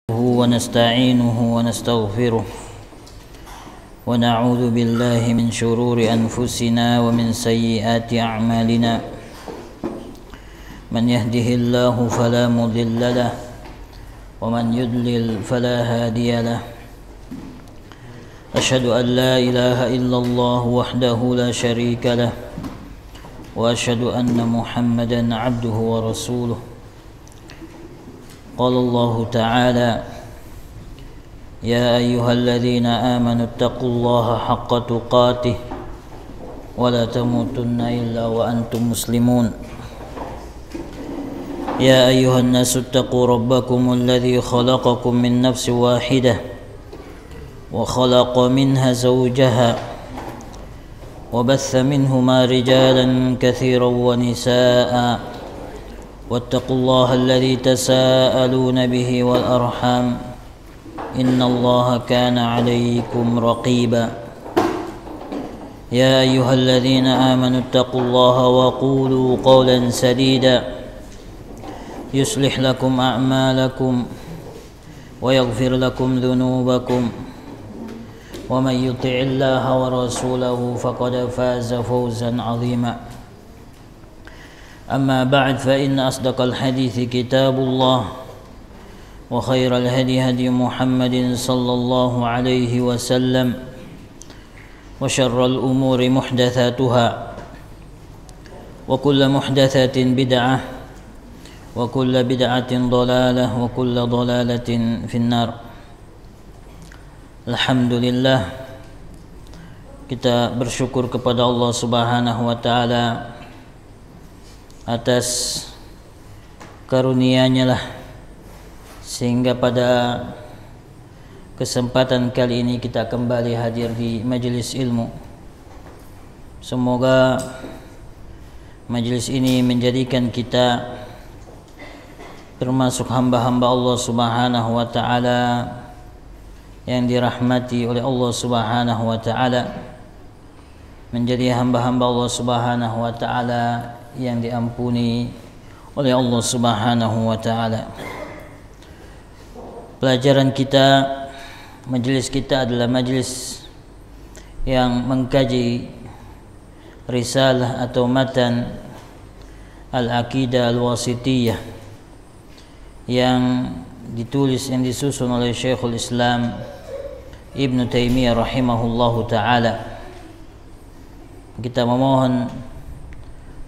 ونستعينه ونستغفره ونعوذ بالله من شرور أنفسنا ومن سيئات أعمالنا من يهده الله فلا مضل له ومن يضلل فلا هادي له أشهد أن لا إله إلا الله وحده لا شريك له وأشهد أن محمدا عبده ورسوله قال الله تعالى يا أيها الذين آمنوا اتقوا الله حق تقاته ولا تموتن إلا وأنتم مسلمون يا أيها الناس اتقوا ربكم الذي خلقكم من نفس واحدة وخلق منها زوجها وبث منهما رجالا كثيرا ونساء واتقوا الله الذي تساءلون به والأرحام إن الله كان عليكم رقيبا يا أيها الذين آمنوا اتقوا الله وقولوا قولا سديدا يصلح لكم أعمالكم ويغفر لكم ذنوبكم ومن يطع الله ورسوله فقد فاز فوزا عظيما أما بعد فإن أصدق الحديث كتاب الله وخير الهدي هدي محمد صلى الله عليه وسلم وشر الأمور محدثاتها وكل محدثة بدعة وكل بدعة ضلالة وكل ضلالة في النار. Alhamdulillah, kita bersyukur kepada Allah Subhanahu wa taala atas karunia-Nya lah sehingga pada kesempatan kali ini kita kembali hadir di majelis ilmu. Semoga majelis ini menjadikan kita termasuk hamba-hamba Allah Subhanahu wa taala yang dirahmati oleh Allah Subhanahu wa taala, menjadi hamba-hamba Allah Subhanahu wa taala yang diampuni oleh Allah Subhanahu wa taala. Pelajaran kita, majelis kita adalah majelis yang mengkaji risalah atau matan Al-Aqidah Al-Wasithiyah yang ditulis, yang disusun oleh Syekhul Islam Ibn Taimiyah rahimahullahu ta'ala. Kita memohon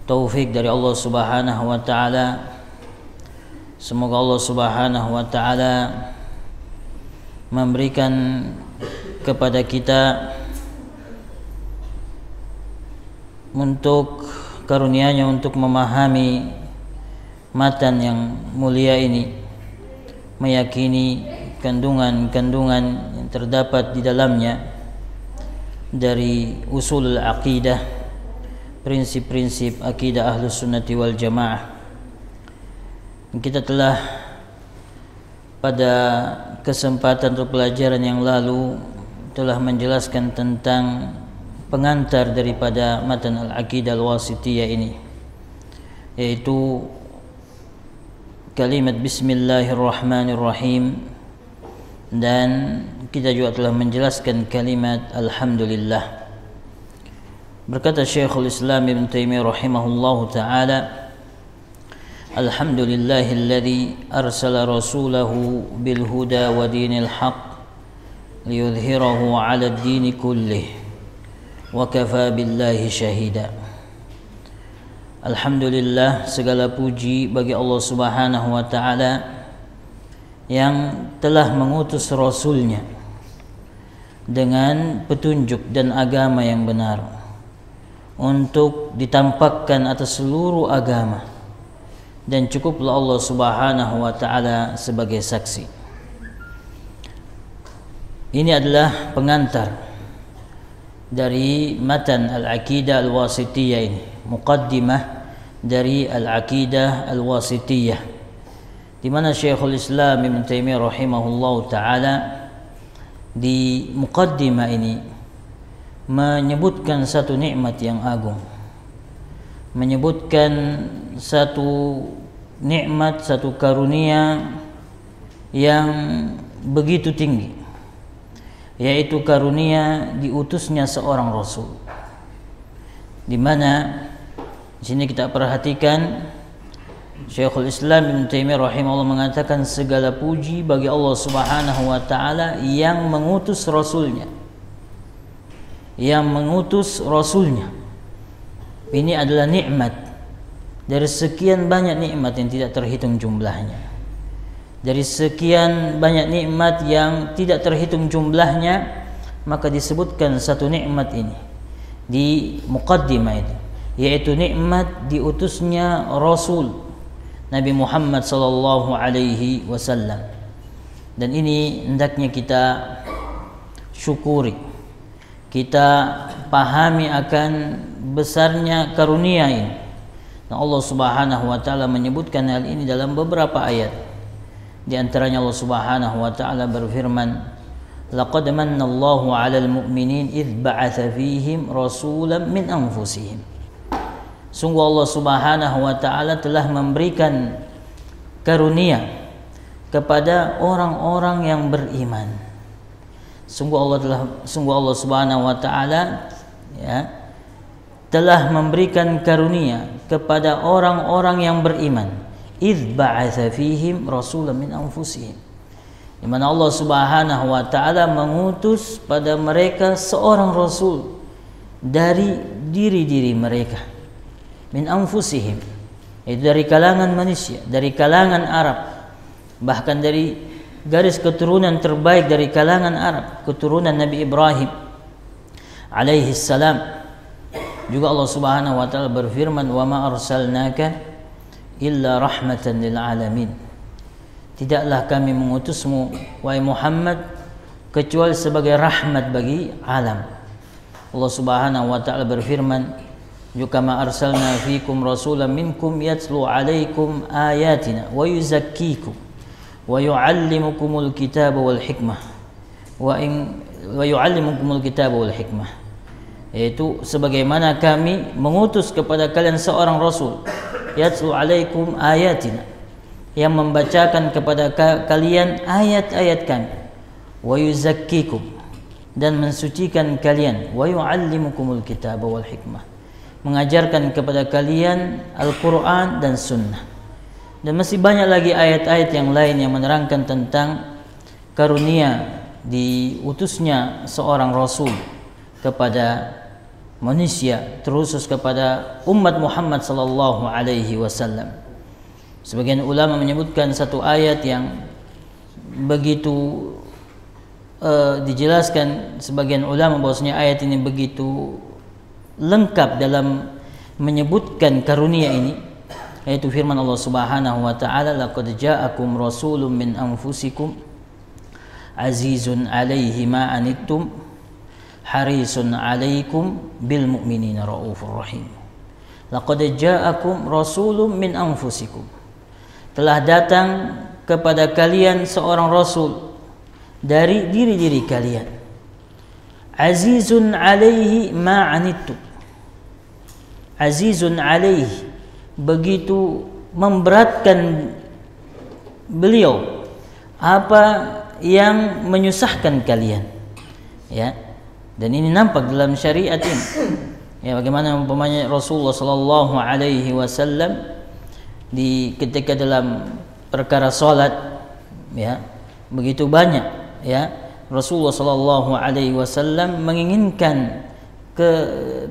taufik dari Allah Subhanahu wa ta'ala. Semoga Allah Subhanahu wa ta'ala memberikan kepada kita untuk karunia-Nya untuk memahami matan yang mulia ini, meyakini kandungan-kandungan yang terdapat di dalamnya dari usul aqidah, prinsip-prinsip akidah Ahlus Sunnati wal Jamaah. Kita telah pada kesempatan atau pelajaran yang lalu telah menjelaskan tentang pengantar daripada matan Al-Aqidah Al-Wasithiyah ini, yaitu kalimat Bismillahirrahmanirrahim, dan kita juga telah menjelaskan kalimat Alhamdulillah. Berkata Syekhul Islam Ibn Taimiyah rahimahullahu ta'ala, Alhamdulillahilladzi arsala rasulahu bil huda wa dinil haq liyudhhirahu 'ala ad-din kullih wa kafa billahi syahida. Alhamdulillah, segala puji bagi Allah Subhanahu wa ta'ala yang telah mengutus Rasulnya dengan petunjuk dan agama yang benar untuk ditampakkan atas seluruh agama, dan cukuplah Allah Subhanahu wa ta'ala sebagai saksi. Ini adalah pengantar dari matan Al-Aqidah Al-Wasithiyah ini, muqaddimah dari Al-Aqidah Al-Wasithiyah, di mana Syekhul Islam Ibn Taimiyah rahimahullahu ta'ala di muqaddimah ini menyebutkan satu nikmat yang agung, menyebutkan satu nikmat, satu karunia yang begitu tinggi, yaitu karunia diutusnya seorang rasul. Di mana di sini kita perhatikan Syekhul Islam Ibnu Taimiyah rahimahullah mengatakan segala puji bagi Allah Subhanahu wa taala yang mengutus rasulnya. Yang mengutus rasulnya. Ini adalah nikmat dari sekian banyak nikmat yang tidak terhitung jumlahnya. Dari sekian banyak nikmat yang tidak terhitung jumlahnya, maka disebutkan satu nikmat ini di muqaddimah itu, yaitu nikmat diutusnya Rasul Nabi Muhammad sallallahu alaihi wasallam. Dan ini hendaknya kita syukuri, kita pahami akan besarnya karunia ini. Dan Allah Subhanahu wa taala menyebutkan hal ini dalam beberapa ayat. Di antaranya Allah Subhanahu wa taala berfirman, "Laqad manna Allahu 'alal mu'minin idz ba'atsa fihim rasulan min anfusihim." Sungguh Allah Subhanahu wa taala telah memberikan karunia kepada orang-orang yang beriman. Sungguh Allah Subhanahu wa taala telah memberikan karunia kepada orang-orang yang beriman. Idz ba'atsa fihim rasulan min anfusihim. Di mana Allah Subhanahu wa taala mengutus pada mereka seorang rasul dari diri-diri mereka. Min anfusihim, itu dari kalangan manusia, dari kalangan Arab, bahkan dari garis keturunan terbaik dari kalangan Arab, keturunan Nabi Ibrahim alaihi salam. Juga Allah Subhanahu wa taala berfirman, "Wa ma arsalnaka illa rahmatan lil alamin." Tidaklah kami mengutusmu wahai Muhammad kecuali sebagai rahmat bagi alam. Allah Subhanahu wa taala berfirman, "Kama arsalna fikum rasulan minkum yatlu alaikum ayatina wa yuzakkikum wa yuallimukumul kitaba wal hikmah wa yuallimukumul kitaba wal hikmah." Yaitu sebagaimana kami mengutus kepada kalian seorang rasul, yatlu alaikum ayatina, yang membacakan kepada kalian ayat-ayat kami, wa yuzakkikum, dan mensucikan kalian, wa yuallimukumul kitaba wal hikmah, mengajarkan kepada kalian Al-Quran dan Sunnah. Dan masih banyak lagi ayat-ayat yang lain yang menerangkan tentang karunia diutusnya seorang Rasul kepada manusia, terusus kepada umat Muhammad sallallahu alaihi wasallam. Sebagian ulama menyebutkan satu ayat yang begitu dijelaskan sebagian ulama bahwasanya ayat ini begitu lengkap dalam menyebutkan karunia ini, yaitu firman Allah Subhanahu wa taala, "Laqad ja'akum rasulun min anfusikum azizun 'alaihi ma anittum harisun 'alaikum bil mu'minina raufur rahim." Laqad ja'akum rasulun min anfusikum. Telah datang kepada kalian seorang rasul dari diri-diri kalian. Azizun 'alaihi ma anittum. Azizun alaihi, begitu memberatkan beliau apa yang menyusahkan kalian, ya. Dan ini nampak dalam syariat ini, ya, bagaimana umpamanya Rasulullah sallallahu alaihi wasallam ketika dalam perkara salat, ya, begitu banyak, ya, Rasulullah sallallahu alaihi wasallam menginginkan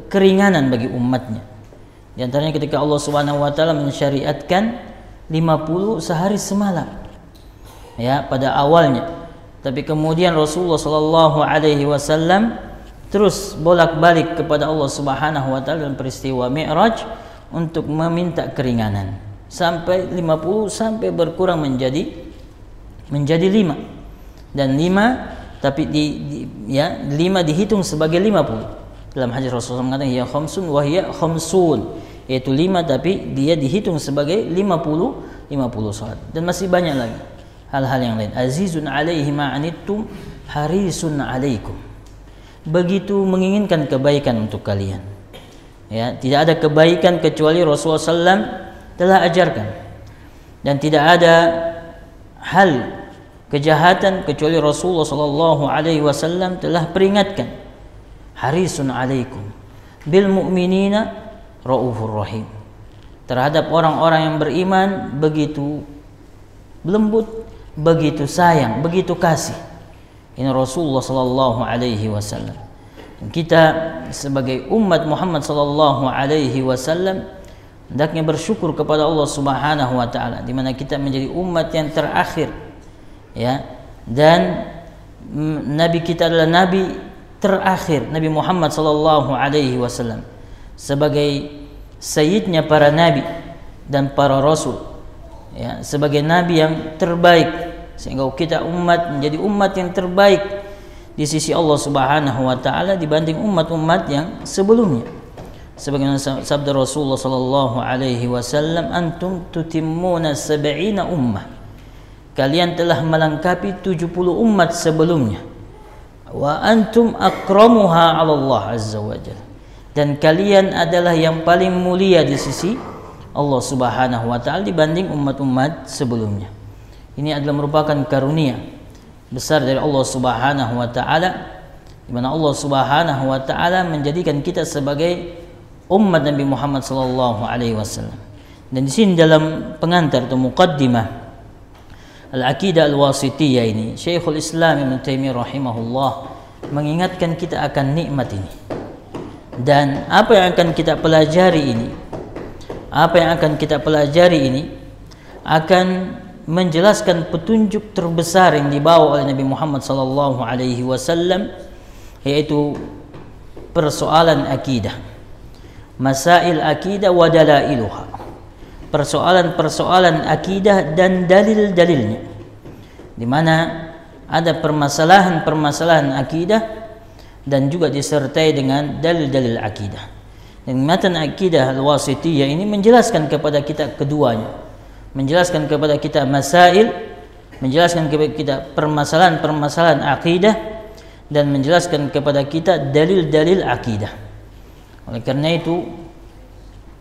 keringanan bagi umatnya. Di antaranya ketika Allah Subhanahu wa taala mensyariatkan 50 sehari semalam, ya, pada awalnya. Tapi kemudian Rasulullah sallallahu alaihi wasallam terus bolak-balik kepada Allah Subhanahu wa taala dalam peristiwa Mi'raj untuk meminta keringanan sampai 50, sampai berkurang menjadi 5. Dan 5 tapi 5 dihitung sebagai 50. Dalam hadis Rasulullah mengatakan ya khamsun wa hiya khamsun, yaitu 5 tapi dia dihitung sebagai 50 salat. Dan masih banyak lagi hal-hal yang lain. Azizun 'alaihi ma anittum harisun 'alaikum. Begitu menginginkan kebaikan untuk kalian. Ya, tidak ada kebaikan kecuali Rasulullah SAW telah ajarkan. Dan tidak ada hal kejahatan kecuali Rasulullah sallallahu alaihi wasallam telah peringatkan, harisun alaikum bil mu'minina raufur rahim. Terhadap orang-orang yang beriman begitu lembut, begitu sayang, begitu kasih. Ini Rasulullah sallallahu alaihi wasallam. Kita sebagai umat Muhammad sallallahu alaihi wasallam hendaknya bersyukur kepada Allah Subhanahu wa taala di mana kita menjadi umat yang terakhir, ya. Dan nabi kita adalah nabi terakhir, Nabi Muhammad sallallahu alaihi wasallam, sebagai sayyidnya para nabi dan para rasul, ya, sebagai nabi yang terbaik, sehingga kita umat menjadi umat yang terbaik di sisi Allah Subhanahu wa taala dibanding umat-umat yang sebelumnya. Sebagaimana sabda Rasulullah sallallahu alaihi wasallam, antum tutimmuna 70 ummah. Kalian telah melengkapi 70 umat sebelumnya. Wa antum akramuha 'ala Allah azza wajalla. Dan kalian adalah yang paling mulia di sisi Allah Subhanahu wa taala dibanding umat-umat sebelumnya. Ini adalah merupakan karunia besar dari Allah Subhanahu wa taala, di mana Allah Subhanahu wa taala menjadikan kita sebagai umat Nabi Muhammad sallallahu alaihi wasallam. Dan di sini dalam pengantar atau muqaddimah Al-Aqidah Al-Wasithiyah ini, Syekhul Islam Ibnu Taimiyah rahimahullah mengingatkan kita akan nikmat ini. Dan apa yang akan kita pelajari ini, akan menjelaskan petunjuk terbesar yang dibawa oleh Nabi Muhammad sallallahu alaihi wasallam, yaitu persoalan akidah, masail akidah wa dalailuha, persoalan-persoalan akidah dan dalil-dalilnya, di mana ada permasalahan-permasalahan akidah dan juga disertai dengan dalil-dalil akidah. Dan matan akidah al-wasithiyah ini menjelaskan kepada kita keduanya, menjelaskan kepada kita masail, menjelaskan kepada kita permasalahan-permasalahan akidah, dan menjelaskan kepada kita dalil-dalil akidah. Oleh karena itu,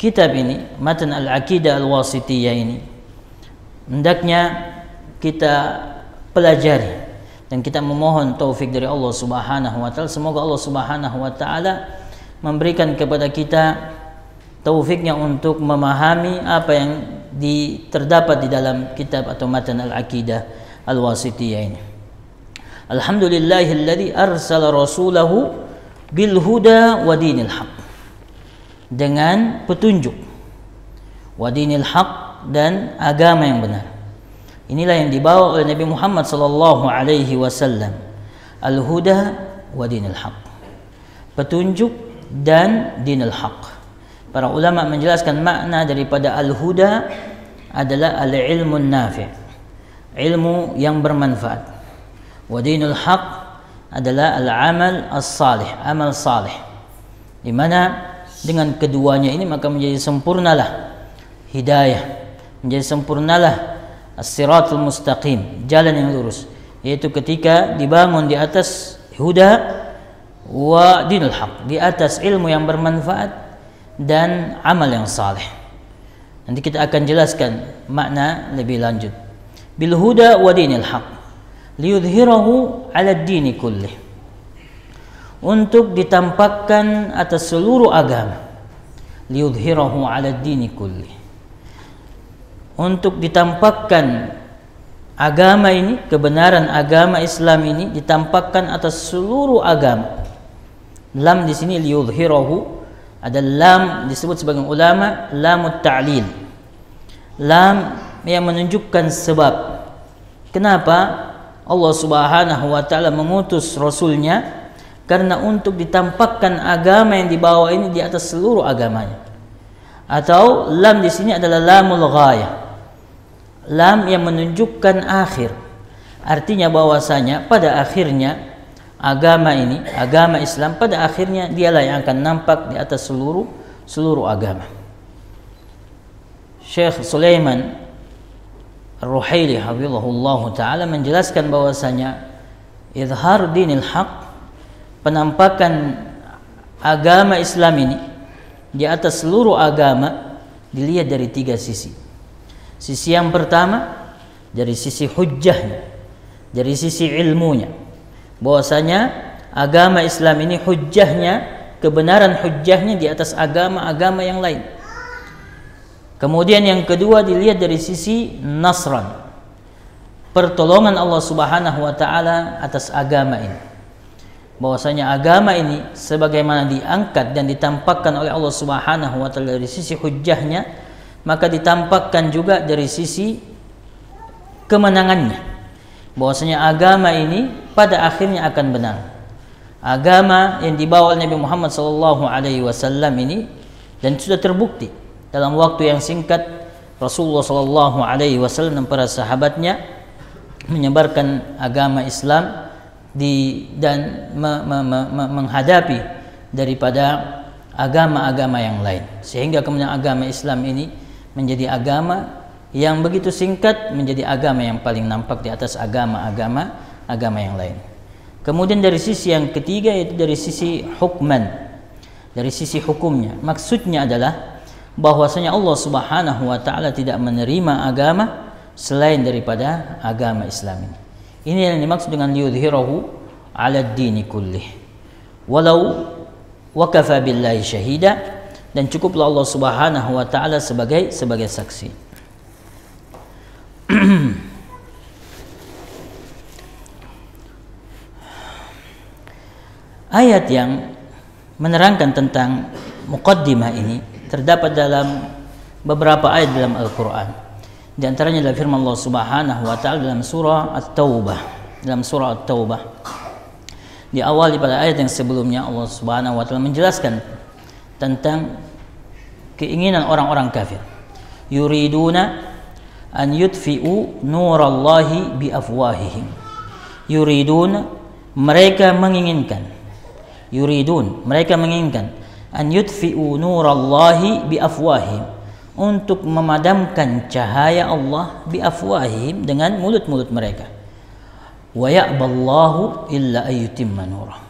kitab ini, matan al-aqidah al-wasithiyah ini, hendaknya kita pelajari dan kita memohon taufik dari Allah Subhanahu wa taala. Semoga Allah Subhanahu wa taala memberikan kepada kita taufiknya untuk memahami apa yang terdapat di dalam kitab atau matan al-aqidah al-wasithiyah ini. Alhamdulillahilladzi arsala rasulahu bil huda wa dinil haq, dengan petunjuk, wa dinil haq, dan agama yang benar. Inilah yang dibawa oleh Nabi Muhammad sallallahu alaihi wasallam, al-huda wa dinil haq, petunjuk dan dinil haq. Para ulama menjelaskan makna daripada al-huda adalah al-ilmun nafi', ilmu yang bermanfaat. Wa dinul haq adalah al-amal as-salih, amal salih, di mana dengan keduanya ini maka menjadi sempurnalah hidayah, menjadi sempurnalah as-siratul mustaqim, jalan yang lurus, yaitu ketika dibangun di atas huda wa dinul haq, di atas ilmu yang bermanfaat dan amal yang saleh. Nanti kita akan jelaskan makna lebih lanjut. Bil huda wa dinil haq liyudhhirahu 'ala ad-dini kullih, untuk ditampakkan atas seluruh agama. Liyudhhirahu 'ala ad-dini kullih, untuk ditampakkan agama ini, kebenaran agama Islam ini ditampakkan atas seluruh agama. Lam di sini liyudhhirahu ada lam disebut sebagai ulama lamut ta'lil, lam yang menunjukkan sebab kenapa Allah Subhanahu wa taala mengutus rasulnya, karena untuk ditampakkan agama yang dibawa ini di atas seluruh agamanya. Atau lam di sini adalah lamul ghayah, lam yang menunjukkan akhir, artinya bahwasanya pada akhirnya agama ini, agama Islam, pada akhirnya dialah yang akan nampak di atas seluruh agama. Syekh Sulaiman Ar-Ruhaili hafizahullah taala menjelaskan bahwasanya izhar dinil haq, penampakan agama Islam ini di atas seluruh agama, dilihat dari 3 sisi. Sisi yang pertama dari sisi hujjahnya, dari sisi ilmunya, bahwasanya agama Islam ini hujjahnya, kebenaran hujjahnya di atas agama-agama yang lain. Kemudian yang kedua dilihat dari sisi nasran, pertolongan Allah Subhanahu wa taala atas agama ini. Bahwasanya agama ini sebagaimana diangkat dan ditampakkan oleh Allah Subhanahu wa taala dari sisi hujjahnya, maka ditampakkan juga dari sisi kemenangannya. Bahwasanya agama ini pada akhirnya akan benar. Agama yang dibawa oleh Nabi Muhammad SAW ini, dan sudah terbukti dalam waktu yang singkat Rasulullah SAW dan para sahabatnya menyebarkan agama Islam dan menghadapi daripada agama-agama yang lain, sehingga kemudian agama Islam ini menjadi agama yang begitu singkat, menjadi agama yang paling nampak di atas agama-agama yang lain. Kemudian dari sisi yang ketiga, yaitu dari sisi hukman, dari sisi hukumnya, maksudnya adalah bahwasanya Allah Subhanahu wa taala tidak menerima agama selain daripada agama Islam ini. Ini yang dimaksud dengan liyudhhirahu 'ala ad-dini kullih. Walau wakafa billahi syahida, dan cukuplah Allah Subhanahu wa taala sebagai saksi. Ayat yang menerangkan tentang muqaddimah ini terdapat dalam beberapa ayat dalam Al-Quran. Di antaranya adalah firman Allah Subhanahu wa taala dalam surah At-Taubah. Di awal pada ayat yang sebelumnya, Allah Subhanahu wa taala menjelaskan tentang keinginan orang-orang kafir. Yuriduna an yutfi'u nurallahi bi afwahihim. Yuriduna, mereka menginginkan an yutfi'u nurallahi bi afwahihim, untuk memadamkan cahaya Allah bi afwahihim, dengan mulut-mulut mereka. Wa ya'ballahu illa ayyutimma nurah,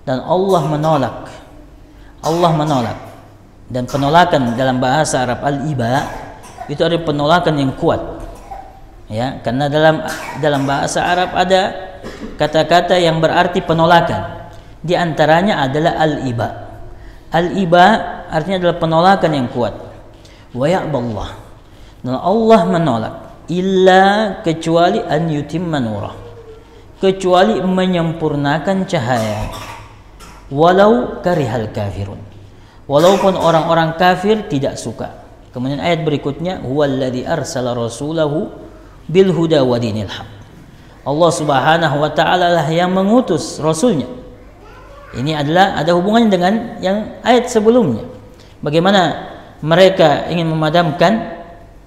dan Allah menolak, dan penolakan dalam bahasa Arab al-iba itu ada penolakan yang kuat, ya, karena dalam bahasa Arab ada kata-kata yang berarti penolakan. Di antaranya adalah al-iba. Al-iba artinya adalah penolakan yang kuat. Wa ya'ballah, dan Allah menolak, illa, kecuali, an yutimma nurah, kecuali menyempurnakan cahaya, walau karihal kafirun, walaupun orang-orang kafir tidak suka. Kemudian ayat berikutnya, huwallazi arsala rasulahu bil huda wa dinil haq. Allah Subhanahu wa taala lah yang mengutus rasulnya. Ini ada hubungannya dengan yang ayat sebelumnya. Bagaimana mereka ingin memadamkan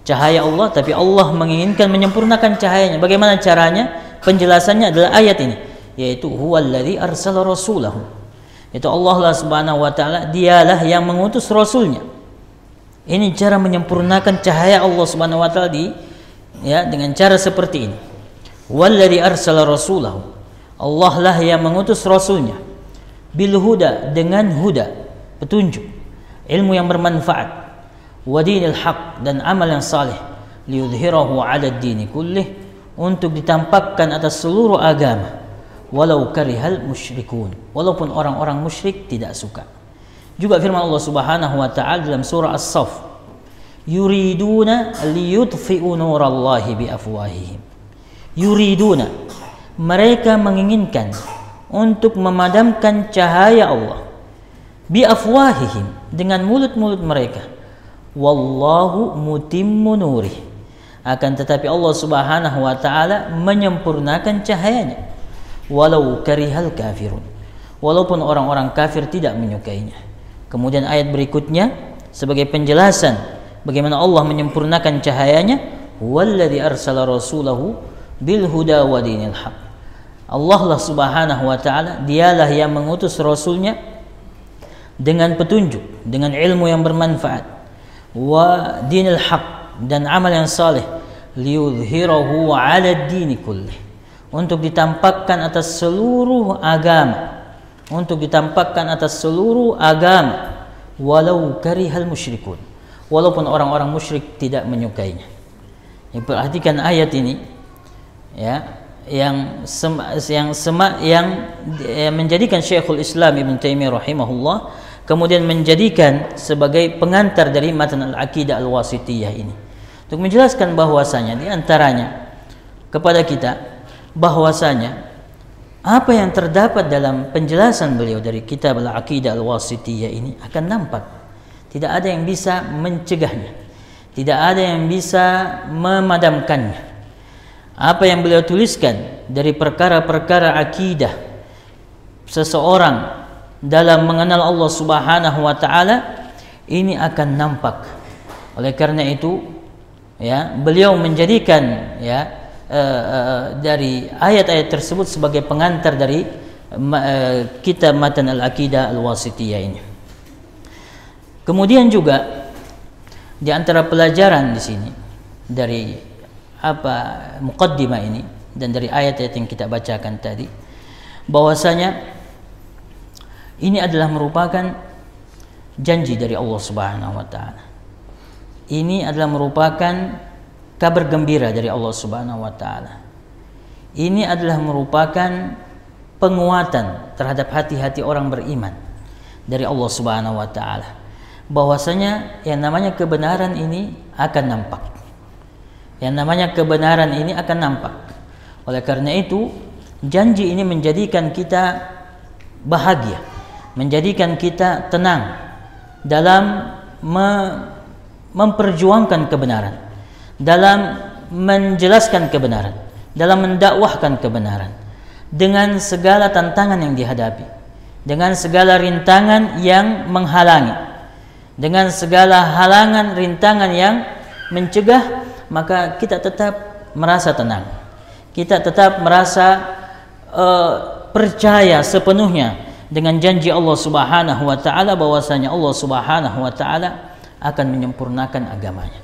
cahaya Allah, tapi Allah menginginkan menyempurnakan cahayanya. Bagaimana caranya? Penjelasannya adalah ayat ini, yaitu huwallazi arsala rasulahu. Itu Allah Subhanahu wa taala, dialah yang mengutus rasulnya. Ini cara menyempurnakan cahaya Allah Subhanahu wa taala dengan cara seperti ini. Wallazi arsala rasulahu, Allah lah yang mengutus rasulnya, bil huda, dengan huda, petunjuk, ilmu yang bermanfaat, wa dinil haq, dan amal yang saleh, liyudhhirahu 'ala ad-dini kullih, untuk ditampakkan atas seluruh agama, walau karihal musyrikun, walaupun orang-orang musyrik tidak suka. Juga firman Allah Subhanahu wa taala dalam surah As-Saff, yuriduna liyutfi'u nurallahi bi afwahihim. Yuriduna, mereka menginginkan untuk memadamkan cahaya Allah, bi afwahihim, dengan mulut-mulut mereka. Wallahu mutimmu nurih, akan tetapi Allah Subhanahu wa taala menyempurnakan cahayanya, walau karihal kafirun, walaupun orang-orang kafir tidak menyukainya. Kemudian ayat berikutnya sebagai penjelasan bagaimana Allah menyempurnakan cahayanya, wallazi arsala rasulahu bil huda wa dinil haq. Allah lah Subhanahu wa taala, dialah yang mengutus rasulnya dengan petunjuk, dengan ilmu yang bermanfaat, wa dinil haq, dan amal yang saleh, liyudhhirahu 'ala ad-dini kullih, untuk ditampakkan atas seluruh agama, walau karihal musyrikun, walaupun orang-orang musyrik tidak menyukainya. Perhatikan ayat ini, ya. yang menjadikan Syekhul Islam Ibn Taimiyah rahimahullah kemudian menjadikan sebagai pengantar dari matan al-aqidah al-wasitiyah ini untuk menjelaskan bahwasanya di antaranya kepada kita bahwasanya apa yang terdapat dalam penjelasan beliau dari kitab al-aqidah al-wasitiyah ini akan nampak. Tidak ada yang bisa mencegahnya, tidak ada yang bisa memadamkannya. Apa yang beliau tuliskan dari perkara-perkara akidah seseorang dalam mengenal Allah Subhanahu wa taala ini akan nampak. Oleh karena itu ya, beliau menjadikan ya dari ayat-ayat tersebut sebagai pengantar dari kitab Matan al-Aqidah al-Wasitiyah ini. Kemudian juga di antara pelajaran di sini dari muqaddimah ini dan dari ayat-ayat yang kita bacakan tadi, bahwasanya ini adalah merupakan janji dari Allah Subhanahu wa taala. Ini adalah merupakan kabar gembira dari Allah Subhanahu wa taala. Ini adalah merupakan penguatan terhadap hati-hati orang beriman dari Allah Subhanahu wa taala. Bahwasanya yang namanya kebenaran ini akan nampak. Yang namanya kebenaran ini akan nampak. Oleh karena itu, janji ini menjadikan kita bahagia, menjadikan kita tenang dalam memperjuangkan kebenaran, dalam menjelaskan kebenaran, dalam mendakwahkan kebenaran dengan segala tantangan yang dihadapi, dengan segala rintangan yang menghalangi, dengan segala halangan rintangan yang mencegah, maka kita tetap merasa tenang, kita tetap merasa percaya sepenuhnya dengan janji Allah Subhanahu wa taala bahwasanya Allah Subhanahu wa taala akan menyempurnakan agamanya.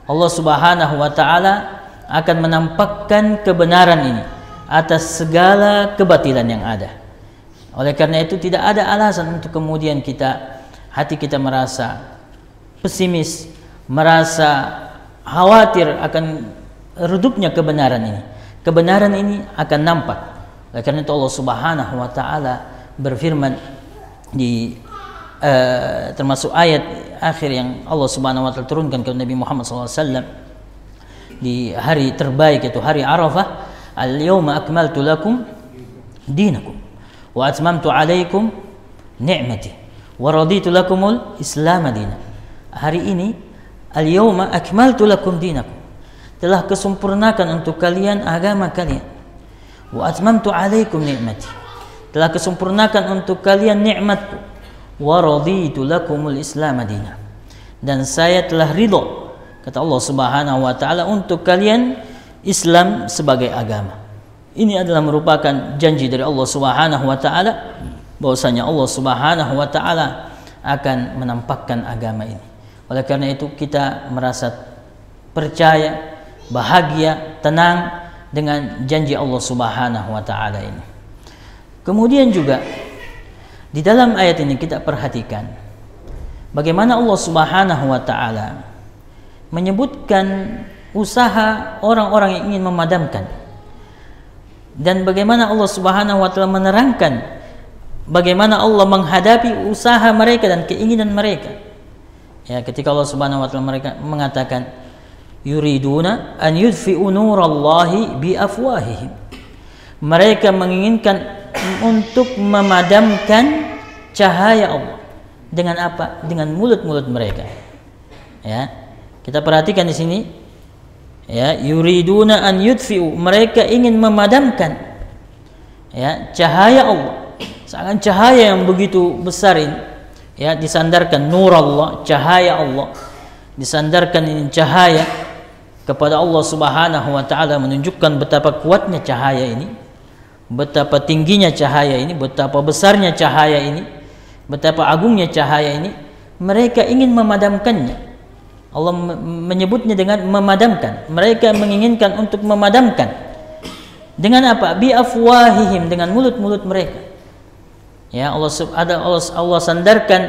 Allah Subhanahu wa taala akan menampakkan kebenaran ini atas segala kebatilan yang ada. Oleh karena itu tidak ada alasan untuk kemudian hati kita merasa pesimis, merasa khawatir akan redupnya kebenaran ini. Kebenaran ini akan nampak. Oleh karena itu Allah Subhanahu wa taala berfirman di termasuk ayat akhir yang Allah Subhanahu wa taala turunkan kepada Nabi Muhammad SAW di hari terbaik, yaitu hari Arafah, al-yawma akmaltu lakum dinakum wa atmamtu alaikum ni'mati wa raditu lakumul islam dinan. Hari ini al-yawma akmaltu lakum dinakum, telah kesempurnakan untuk kalian agama kalian, wa atmamtu alaikum ni'mati, telah kesempurnakan untuk kalian nikmatku, wa raditu lakumul islam dinan, dan saya telah ridho, kata Allah Subhanahu wa taala, untuk kalian Islam sebagai agama. Ini adalah merupakan janji dari Allah Subhanahu wa taala bahwasanya Allah Subhanahu wa taala akan menampakkan agama ini. Oleh karena itu kita merasa percaya, bahagia, tenang dengan janji Allah Subhanahu wa taala ini. Kemudian juga di dalam ayat ini kita perhatikan bagaimana Allah Subhanahu wa taala menyebutkan usaha orang-orang yang ingin memadamkan, dan bagaimana Allah Subhanahu wa taala menerangkan bagaimana Allah menghadapi usaha mereka dan keinginan mereka. Ya, ketika Allah Subhanahu wa taala mereka mengatakan yuriduna an yudfi'u nurallahi bi afwahihim, mereka menginginkan untuk memadamkan cahaya Allah dengan apa? Dengan mulut-mulut mereka. Ya, kita perhatikan di sini. Ya, yuriduna an yudfi'u, mereka ingin memadamkan ya cahaya Allah. Sangat cahaya yang begitu besar ini, ya, disandarkan nur Allah, cahaya Allah, disandarkan ini cahaya kepada Allah Subhanahu wa taala, menunjukkan betapa kuatnya cahaya ini, betapa tingginya cahaya ini, betapa besarnya cahaya ini, betapa agungnya cahaya ini. Mereka ingin memadamkannya. Allah menyebutnya dengan memadamkan. Mereka menginginkan untuk memadamkan dengan apa? Bi afwahihim, dengan mulut-mulut mereka. Ya, Allah sandarkan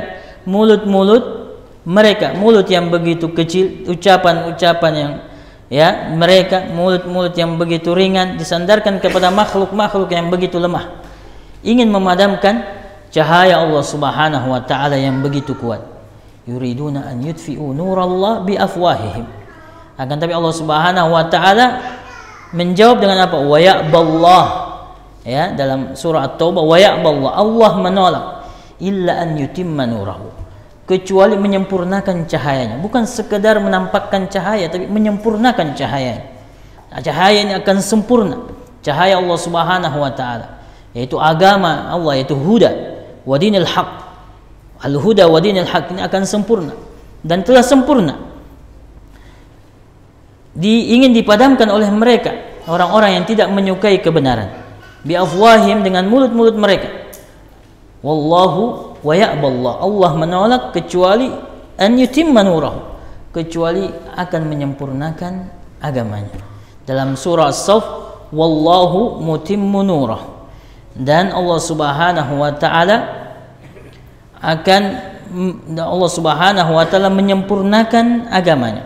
mulut-mulut mereka, mulut yang begitu kecil, ucapan-ucapan ya, mereka mulut-mulut yang begitu ringan disandarkan kepada makhluk-makhluk yang begitu lemah, ingin memadamkan cahaya Allah Subhanahu wa taala yang begitu kuat. Yuriduna an yutfi'u nurallah bi afwahihim. Akan tapi Allah Subhanahu wa taala menjawab dengan apa? Wa ya'ballah. Ya, dalam surah At-Taubah, wa ya'ballah, Allah menolak, illa an yutimma nurahu, kecuali menyempurnakan cahayanya. Bukan sekedar menampakkan cahaya, tapi menyempurnakan cahayanya. Nah, cahaya ini akan sempurna, cahaya Allah Subhanahu wa taala, yaitu agama Allah, yaitu huda wa dinil haq. Al-huda wa dinil haq ini akan sempurna dan telah sempurna. Ingin dipadamkan oleh mereka, orang-orang yang tidak menyukai kebenaran, bi afwahim, dengan mulut-mulut mereka. Wallahu wa ya'ballah, Allah menolak kecuali an yutimma nurahu, kecuali akan menyempurnakan agamanya. Dalam surah As-Saff, wallahu mutimmu nurah, dan Allah Subhanahu wa taala menyempurnakan agamanya.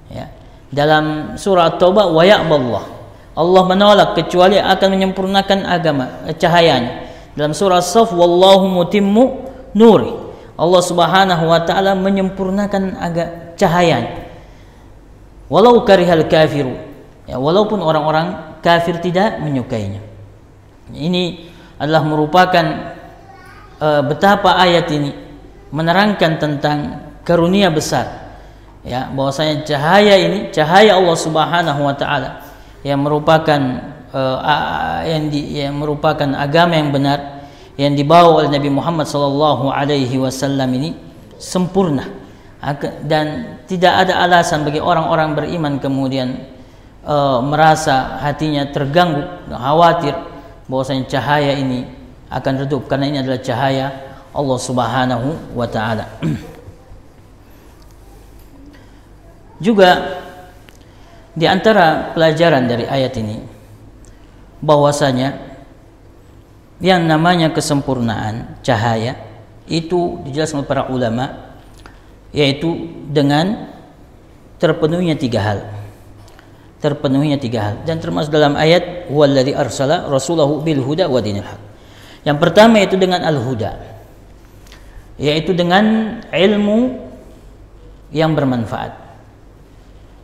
Ya. Dalam surah At-Taubah, wa ya'ballah, Allah menolak kecuali akan menyempurnakan agama, cahayanya. Dalam surah As-Saff, wallahu mutimmu nuri, Allah Subhanahu wa taala menyempurnakan cahayanya. Walau karihal kafiru, ya, walaupun orang-orang kafir tidak menyukainya. Ini adalah merupakan betapa ayat ini menerangkan tentang karunia besar, ya, bahwasanya cahaya ini cahaya Allah Subhanahu wa taala yang merupakan yang merupakan agama yang benar yang dibawa oleh Nabi Muhammad sallallahu alaihi wasallam ini sempurna, dan tidak ada alasan bagi orang-orang beriman kemudian merasa hatinya terganggu, khawatir bahwasanya cahaya ini akan redup, karena ini adalah cahaya Allah Subhanahu wa taala. Juga di antara pelajaran dari ayat ini bahwasanya yang namanya kesempurnaan cahaya itu dijelaskan oleh para ulama, yaitu dengan terpenuhinya tiga hal. Dan termasuk dalam ayat huwallazi arsala rasulahu bil huda wa dinil haq. Yang pertama itu dengan al-huda, yaitu dengan ilmu yang bermanfaat.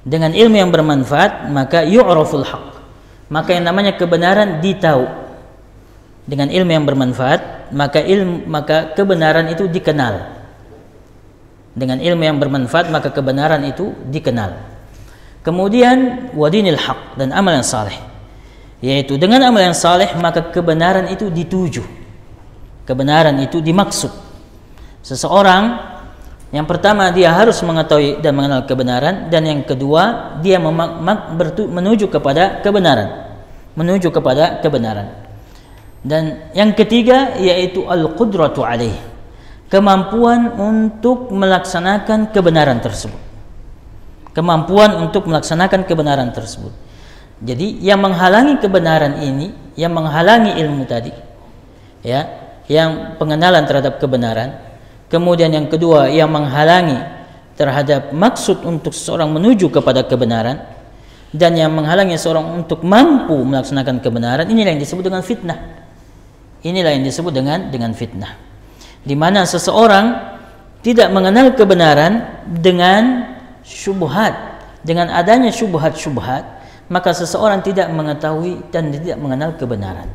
Dengan ilmu yang bermanfaat maka yu'raful haq, maka yang namanya kebenaran ditahu. Dengan ilmu yang bermanfaat maka kebenaran itu dikenal. Dengan ilmu yang bermanfaat maka kebenaran itu dikenal. Kemudian wadinil haq, dan amal yang saleh, yaitu dengan amal yang saleh maka kebenaran itu dituju, kebenaran itu dimaksud. Seseorang yang pertama dia harus mengetahui dan mengenal kebenaran, dan yang kedua dia menuju kepada kebenaran, dan yang ketiga yaitu al-qudratu alaih, kemampuan untuk melaksanakan kebenaran tersebut. Jadi yang menghalangi kebenaran ini, yang menghalangi ilmu tadi, ya, yang pengenalan terhadap kebenaran, kemudian yang kedua yang menghalangi terhadap maksud untuk seseorang menuju kepada kebenaran, dan yang menghalangi seseorang untuk mampu melaksanakan kebenaran, inilah yang disebut dengan fitnah. Dengan fitnah, di mana seseorang tidak mengenal kebenaran dengan syubhat, dengan adanya syubhat, maka seseorang tidak mengetahui dan tidak mengenal kebenaran.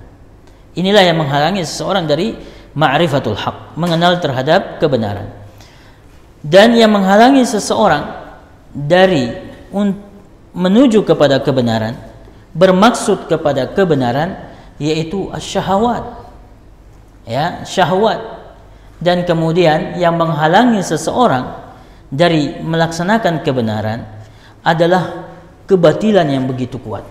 Inilah yang menghalangi seseorang dari ma'rifatul haq, mengenal terhadap kebenaran. Dan yang menghalangi seseorang dari menuju kepada kebenaran, bermaksud kepada kebenaran, yaitu syahwat, ya, syahwat. Dan kemudian yang menghalangi seseorang dari melaksanakan kebenaran adalah kebatilan yang begitu kuat,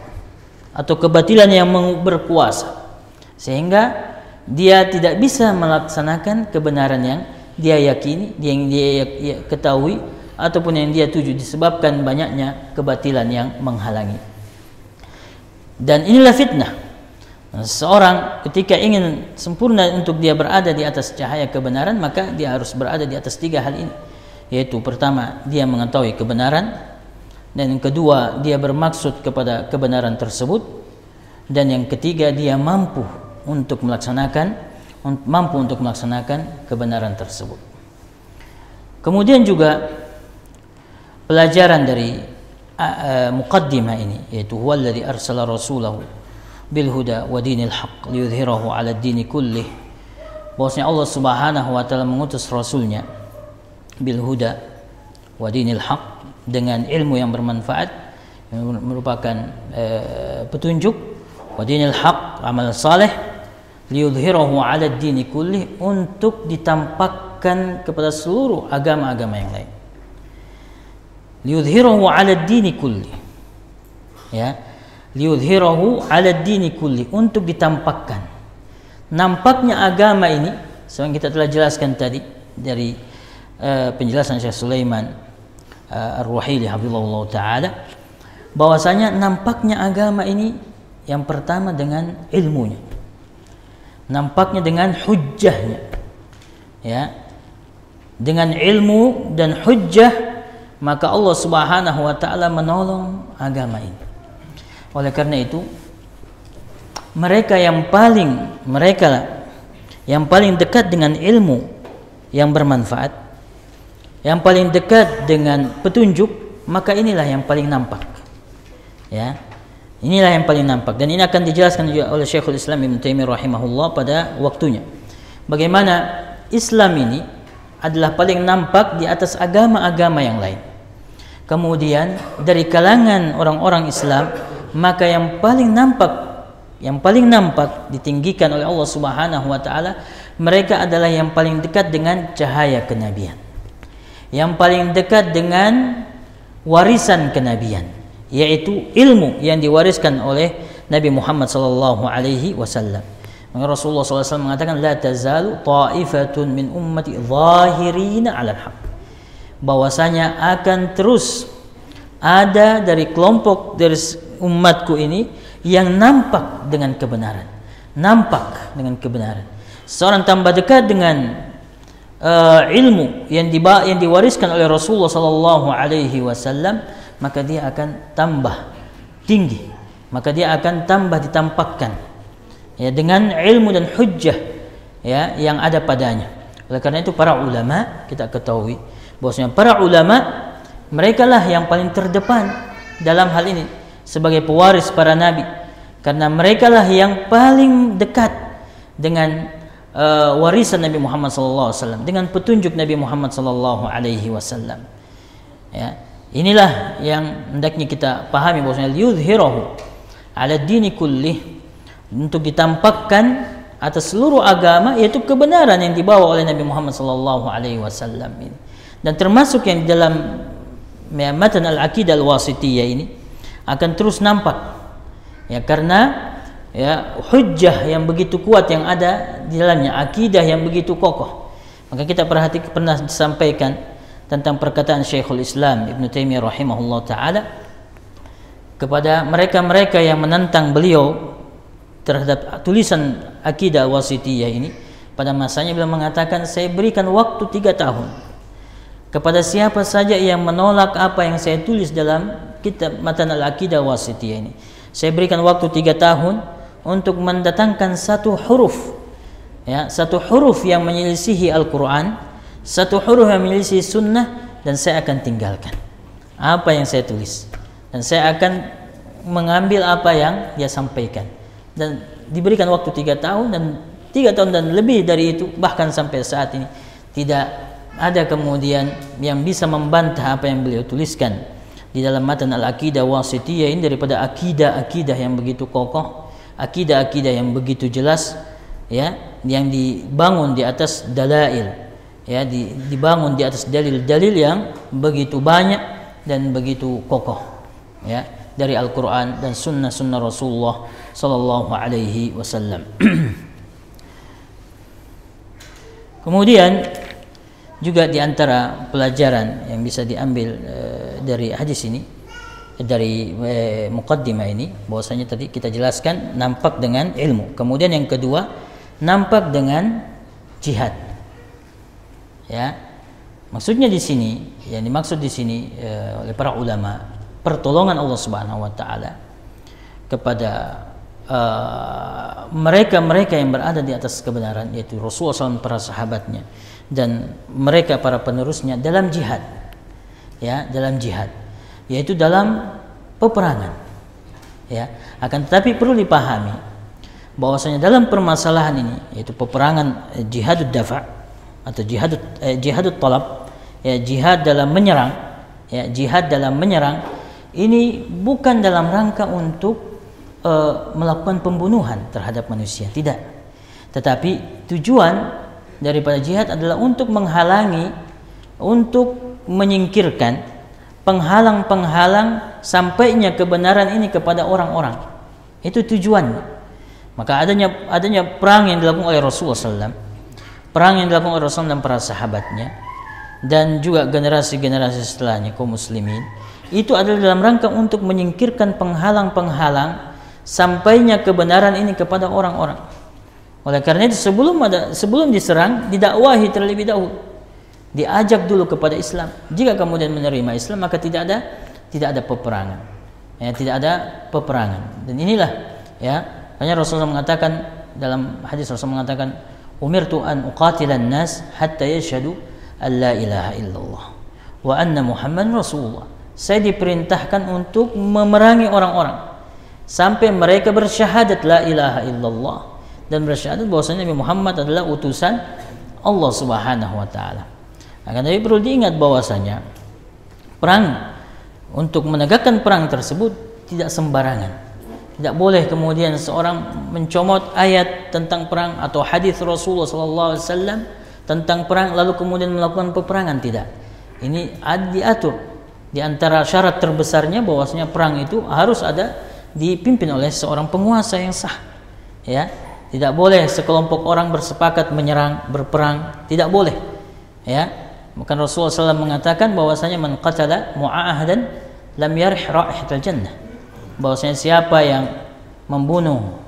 atau kebatilan yang berkuasa, sehingga dia tidak bisa melaksanakan kebenaran yang dia yakini, yang dia ketahui, ataupun yang dia tuju, disebabkan banyaknya kebatilan yang menghalangi. Dan inilah fitnah. Seorang ketika ingin sempurna untuk dia berada di atas cahaya kebenaran, maka dia harus berada di atas tiga hal ini, yaitu pertama dia mengetahui kebenaran, dan yang kedua dia bermaksud kepada kebenaran tersebut, dan yang ketiga dia mampu untuk melaksanakan kebenaran tersebut. Kemudian juga pelajaran dari muqaddimah ini, yaitu huwallazi arsala rasulahu bil huda wa dinil haqq liyudhhirahu 'ala ad-dini kullih. Bahwasanya Allah Subhanahu wa taala mengutus rasulnya bil huda wa dinil haqq, dengan ilmu yang bermanfaat yang merupakan petunjuk, wa dinil haqq, amal saleh, liyudhhirahu 'ala ad-dini kullih, untuk ditampakkan kepada seluruh agama-agama yang lain. Liyudhhirahu 'ala ad-dini kulli, ya, liyudhhirahu 'ala ad-dini kulli, untuk ditampakkan. Nampaknya agama ini, seperti kita telah jelaskan tadi dari penjelasan Syekh Sulaiman Ar-Ruhaili hafizahullah taala, bahwasanya nampaknya agama ini yang pertama dengan ilmunya, nampaknya dengan hujjahnya, ya, dengan ilmu dan hujjah, maka Allah Subhanahu wa taala menolong agama ini. Oleh karena itu, mereka yang paling dekat dengan ilmu yang bermanfaat, yang paling dekat dengan petunjuk, maka inilah yang paling nampak. Ya. Inilah yang paling nampak, dan ini akan dijelaskan juga oleh Syekhul Islam Ibnu Taimiyah rahimahullah pada waktunya. Bagaimana Islam ini adalah paling nampak di atas agama-agama yang lain. Kemudian dari kalangan orang-orang Islam, maka yang paling nampak ditinggikan oleh Allah Subhanahu wa taala, mereka adalah yang paling dekat dengan cahaya kenabian, yang paling dekat dengan warisan kenabian, yaitu ilmu yang diwariskan oleh Nabi Muhammad sallallahu alaihi wasallam. Maka Rasulullah sallallahu alaihi wasallam mengatakan, la tazalu ta'ifatun min ummati zahirina 'alal haq, bahwasanya akan terus ada dari kelompok dari umatku ini yang nampak dengan kebenaran, Seorang tambah dekat dengan ilmu yang diwariskan oleh Rasulullah sallallahu alaihi wasallam, maka dia akan tambah tinggi, maka dia akan tambah ditampakkan, ya, dengan ilmu dan hujjah, ya, yang ada padanya. Oleh karena itu para ulama, kita ketahui bahwasanya para ulama mereka lah yang paling terdepan dalam hal ini sebagai pewaris para nabi, karena mereka lah yang paling dekat dengan warisan Nabi Muhammad SAW, dengan petunjuk Nabi Muhammad SAW. Ya, inilah yang hendaknya kita pahami, bahwasanya liyudhhirahu 'ala ad-dini kullih, untuk ditampakkan atas seluruh agama, yaitu kebenaran yang dibawa oleh Nabi Muhammad SAW ini. Dan termasuk yang di dalam matan al-aqidah al-wasitiyah ini akan terus nampak, ya, karena, ya, hujjah yang begitu kuat yang ada di dalamnya, akidah yang begitu kokoh. Maka kita perhatikan, pernah disampaikan tentang perkataan Syekhul Islam Ibnu Taimiyah rahimahullah taala kepada mereka-mereka yang menentang beliau terhadap tulisan akidah wasitiyah ini. Pada masanya beliau mengatakan, saya berikan waktu 3 tahun kepada siapa saja yang menolak apa yang saya tulis dalam kitab matan al-aqidah wasitiyah ini. Saya berikan waktu 3 tahun untuk mendatangkan satu huruf, ya, satu huruf yang menyelisihi Al-Quran, satu huruf yang menyelisihi sunnah, dan saya akan tinggalkan apa yang saya tulis, dan saya akan mengambil apa yang dia sampaikan. Dan diberikan waktu 3 tahun, dan 3 tahun dan lebih dari itu, bahkan sampai saat ini tidak ada kemudian yang bisa membantah apa yang beliau tuliskan di dalam matan al-aqidah wasitiyah ini, daripada akidah-akidah yang begitu kokoh, akidah-akidah yang begitu jelas, ya, yang dibangun di atas dalail, ya, dibangun di atas dalil-dalil yang begitu banyak dan begitu kokoh, ya, dari Al-Quran dan sunnah-sunnah Rasulullah sallallahu alaihi wasallam. Kemudian juga di antara pelajaran yang bisa diambil dari hadis ini, dari muqaddimah ini, bahwasanya tadi kita jelaskan nampak dengan ilmu. Kemudian yang kedua, nampak dengan jihad. Ya. Maksudnya di sini, yang dimaksud di sini oleh para ulama, pertolongan Allah Subhanahu wa taala kepada mereka-mereka yang berada di atas kebenaran, yaitu Rasulullah SAW, para sahabatnya, dan mereka para penerusnya dalam jihad, ya, dalam jihad, yaitu dalam peperangan, ya. Akan tetapi perlu dipahami bahwasanya dalam permasalahan ini, yaitu peperangan jihadud dafa' atau jihadut talab, ya, jihad dalam menyerang, ya, jihad dalam menyerang ini bukan dalam rangka untuk melakukan pembunuhan terhadap manusia, tidak. Tetapi tujuan daripada jihad adalah untuk menghalangi, untuk menyingkirkan penghalang-penghalang sampainya kebenaran ini kepada orang-orang. Itu tujuannya. Maka adanya perang yang dilakukan oleh Rasulullah SAW, perang yang dilakukan oleh Rasulullah dan para sahabatnya, dan juga generasi-generasi setelahnya kaum muslimin, itu adalah dalam rangka untuk menyingkirkan penghalang-penghalang sampainya kebenaran ini kepada orang-orang. Oleh karena itu sebelum diserang, didakwahi terlebih dahulu, diajak dulu kepada Islam. Jika kemudian menerima Islam, maka tidak ada peperangan, ya, tidak ada peperangan. Dan inilah, ya, hanya Rasulullah mengatakan, dalam hadis Rasulullah mengatakan, umirtu an uqatilan nas hatta yashhadu an la ilaha illallah wa anna Muhammadan Rasulullah. Saya diperintahkan untuk memerangi orang-orang sampai mereka bersyahadat la ilaha illallah dan bersyahadat bahwasanya Nabi Muhammad adalah utusan Allah Subhanahu wa taala. Akan tetapi perlu diingat bahwasanya perang, untuk menegakkan perang tersebut tidak sembarangan. Tidak boleh kemudian seorang mencomot ayat tentang perang atau hadis Rasulullah SAW tentang perang lalu kemudian melakukan peperangan, tidak. Ini diatur di antara syarat terbesarnya bahwasanya perang itu harus dipimpin oleh seorang penguasa yang sah, ya. Tidak boleh sekelompok orang bersepakat menyerang, berperang, tidak boleh, ya. Maka Rasulullah SAW mengatakan bahwasanya man qatala mu'ahadan lam yarih raihatal jannah, bahwasanya siapa yang membunuh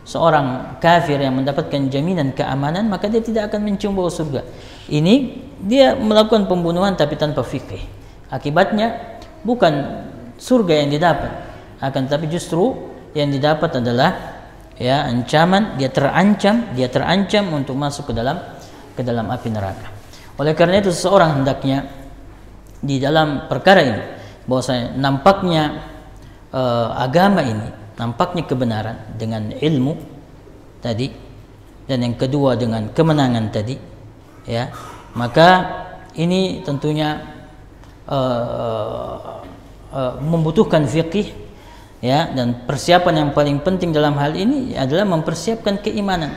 seorang kafir yang mendapatkan jaminan keamanan, maka dia tidak akan mencium bau surga. Ini dia melakukan pembunuhan tapi tanpa fikih. Akibatnya bukan surga yang didapat, akan tetapi justru yang didapat adalah, ya, ancaman. Dia terancam untuk masuk ke dalam api neraka. Oleh karena itu seseorang hendaknya di dalam perkara ini, bahwasanya nampaknya agama ini, nampaknya kebenaran dengan ilmu tadi, dan yang kedua dengan kemenangan tadi, ya, maka ini tentunya membutuhkan fikih, ya, dan persiapan yang paling penting dalam hal ini adalah mempersiapkan keimanan,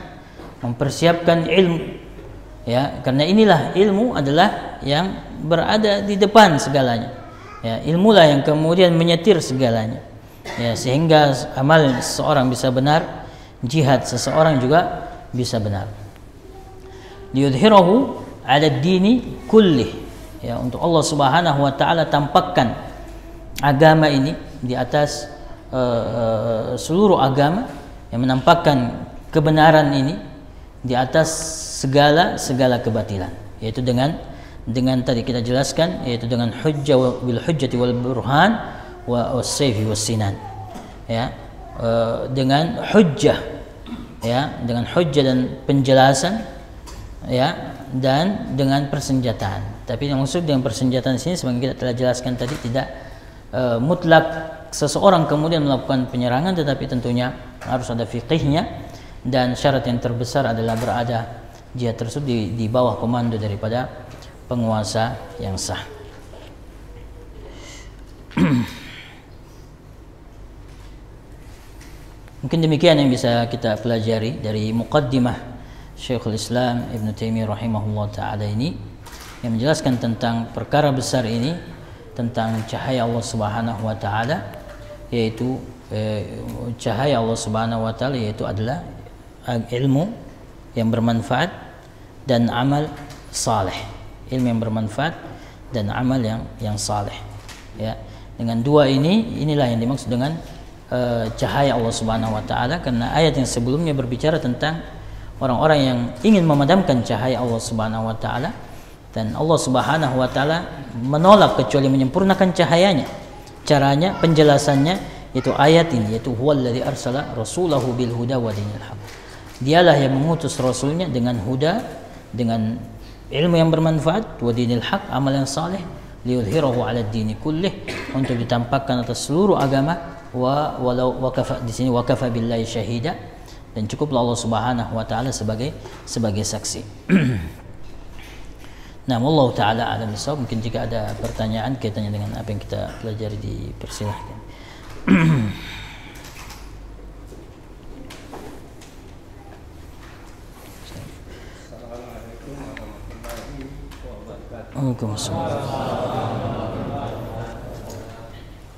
mempersiapkan ilmu, ya, karena inilah ilmu adalah yang berada di depan segalanya, ya, ilmulah yang kemudian menyetir segalanya, ya, sehingga amal seseorang bisa benar, jihad seseorang juga bisa benar. Liyudhhirahu 'ala ad-dini kullih, ya, untuk Allah Subhanahu wa taala tampakkan agama ini di atas seluruh agama, yang menampakkan kebenaran ini di atas segala kebatilan, yaitu dengan tadi kita jelaskan, yaitu dengan hujjati wal burhan wa was-sayfi was-sinan, ya, dengan hujjah, ya, dengan hujjah dan penjelasan, ya, dan dengan persenjataan. Tapi yang maksud dengan persenjataan di sini sebagaimana kita telah jelaskan tadi, tidak mutlak seseorang kemudian melakukan penyerangan, tetapi tentunya harus ada fikihnya, dan syarat yang terbesar adalah berada jihad tersebut di bawah komando daripada penguasa yang sah. Mungkin demikian yang bisa kita pelajari dari muqaddimah Syekhul Islam Ibn Taimiyah rahimahullah ta'ala ini, yang menjelaskan tentang perkara besar ini, tentang cahaya Allah Subhanahu wa ta'ala, yaitu cahaya Allah Subhanahu wa ta'ala, yaitu adalah ilmu yang bermanfaat dan amal saleh. Ilmu yang bermanfaat dan amal yang saleh, ya. Dengan dua inilah yang dimaksud dengan cahaya Allah Subhanahu wa ta'ala, karena ayat yang sebelumnya berbicara tentang orang-orang yang ingin memadamkan cahaya Allah Subhanahu wa ta'ala, dan Allah Subhanahu wa ta'ala menolak kecuali menyempurnakan cahayanya. Caranya, penjelasannya yaitu ayat ini, yaitu huwallazi arsala rasulahu bil huda wa dinil haq. Dialah yang mengutus rasulnya dengan huda, dengan ilmu yang bermanfaat, wa dinil haq, amal yang saleh, liyudhhirahu 'ala ad-dini kullih, untuk ditampakkan atas seluruh agama, wa kafa, di sini wa kafa billahi syahida, dan cukuplah Allah Subhanahu wa taala sebagai saksi. Nah, Allah taala alam bisawab. Mungkin jika ada pertanyaan kaitannya dengan apa yang kita pelajari, dipersilahkan. Assalamualaikum warahmatullahi wabarakatuh. Waalaikumsalam.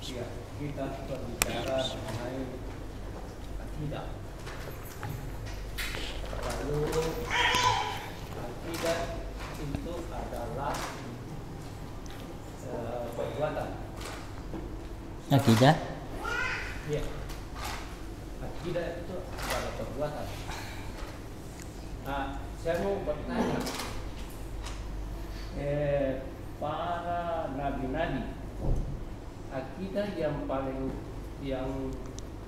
Ya, kita berbicara mengenai akidah. Lalu akidah itu adalah perbuatan. Akidah? Ya, akidah itu adalah perbuatan. Nah, saya mau bertanya, para nabi-nabi, akidah yang paling yang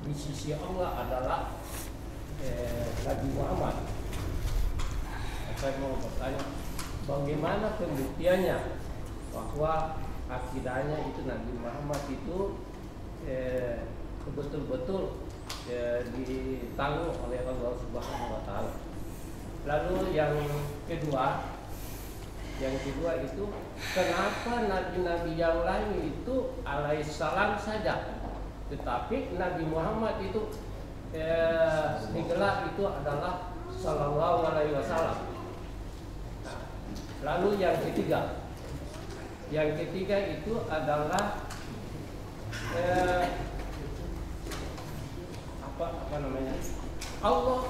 di sisi Allah adalah Nabi Muhammad. Saya mau bertanya, bagaimana pembuktiannya bahwa akidahnya itu Nabi Muhammad itu betul-betul ditanggung oleh Allah Subhanahu wa taala. Lalu yang kedua itu kenapa nabi-nabi yang lain itu alaihissalam saja, tetapi Nabi Muhammad itu digelar itu adalah sallallahu alaihi wasallam. Lalu yang ketiga itu adalah apa namanya? Allah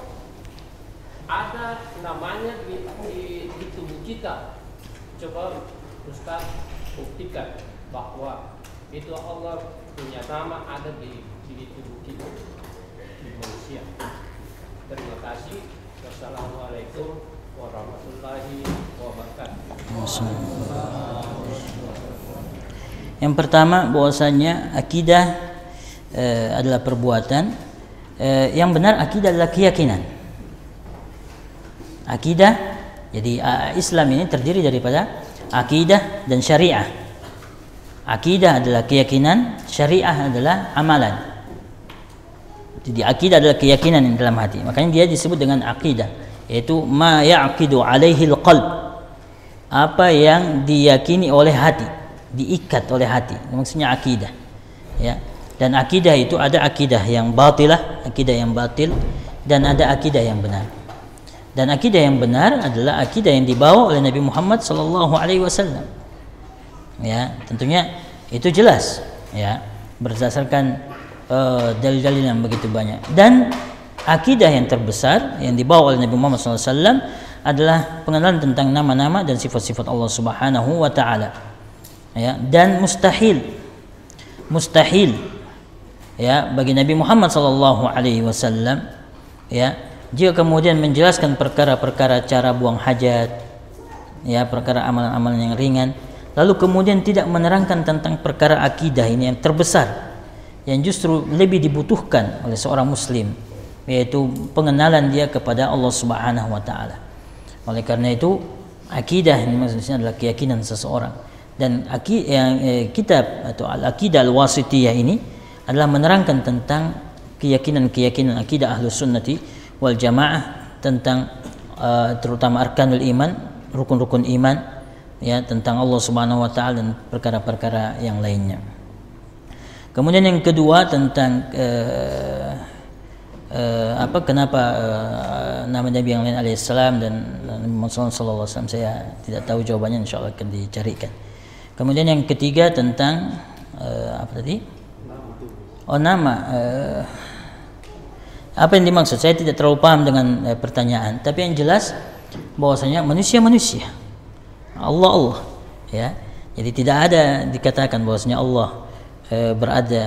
ada namanya di tubuh kita. Coba Ustaz buktikan bahwa itu Allah punya nama ada di tubuh kita, di manusia. Terima kasih. Wassalamualaikum warahmatullahi wabarakatuh. Yang pertama, bahwasanya akidah adalah perbuatan. Yang benar, akidah adalah keyakinan. Akidah, jadi Islam ini terdiri daripada akidah dan syariah. Akidah adalah keyakinan, syariah adalah amalan. Jadi akidah adalah keyakinan yang dalam hati. Makanya dia disebut dengan akidah, yaitu ma ya'qidu alaihi al-qalb. Apa yang diyakini oleh hati, diikat oleh hati. Maksudnya akidah. Ya. Dan akidah itu ada akidah yang batilah, akidah yang batil, dan ada akidah yang benar. Dan akidah yang benar adalah akidah yang dibawa oleh Nabi Muhammad sallallahu alaihi wasallam. Ya, tentunya itu jelas, ya, berdasarkan dalil-dalil yang begitu banyak. Dan akidah yang terbesar yang dibawa oleh Nabi Muhammad sallallahu alaihi wasallam adalah pengenalan tentang nama-nama dan sifat-sifat Allah Subhanahu wa taala. Ya, dan mustahil ya bagi Nabi Muhammad sallallahu alaihi wasallam, ya, jika kemudian menjelaskan perkara-perkara cara buang hajat, ya, perkara amalan-amalan yang ringan, lalu kemudian tidak menerangkan tentang perkara akidah ini yang terbesar, yang justru lebih dibutuhkan oleh seorang muslim, yaitu pengenalan dia kepada Allah Subhanahu wa taala. Oleh karena itu, akidah ini maksudnya adalah keyakinan seseorang. Dan kitab atau Al-Aqidah Al-Wasithiyah ini adalah menerangkan tentang keyakinan-keyakinan akidah Ahlus Sunnati wal Jamaah tentang terutama arkanul iman, rukun-rukun iman, ya, tentang Allah Subhanahu wa taala dan perkara-perkara yang lainnya. Kemudian yang kedua tentang kenapa nama Nabi yang lain alaihissalam dan Muhammad sallallahu alaihi wasallam, saya tidak tahu jawabannya, insyaallah akan dicarikan. Kemudian yang ketiga tentang apa tadi? Nama. Apa yang dimaksud? Saya tidak terlalu paham dengan pertanyaan. Tapi yang jelas bahwasanya manusia, Allah, ya. Jadi tidak ada dikatakan bahwasanya Allah berada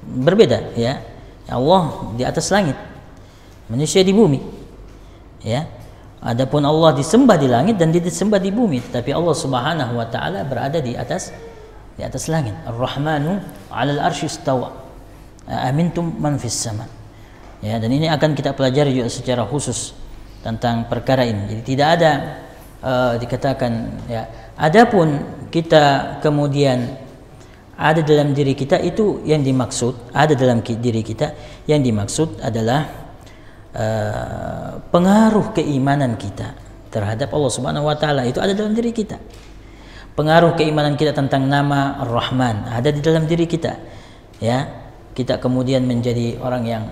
berbeda, ya. Allah di atas langit, manusia di bumi, ya. Adapun Allah disembah di langit dan disembah di bumi, tetapi Allah Subhanahu wa taala berada di atas di atas langit. Ar-Rahmanu 'alal arsy istawa. Amintum man fis sama. Ya, dan ini akan kita pelajari juga secara khusus tentang perkara ini. Jadi tidak ada dikatakan ya, adapun kita kemudian ada dalam diri kita, itu yang dimaksud, ada dalam diri kita yang dimaksud adalah pengaruh keimanan kita terhadap Allah Subhanahu wa taala, itu ada dalam diri kita. Pengaruh keimanan kita tentang nama Ar-Rahman ada di dalam diri kita. Ya, kita kemudian menjadi orang yang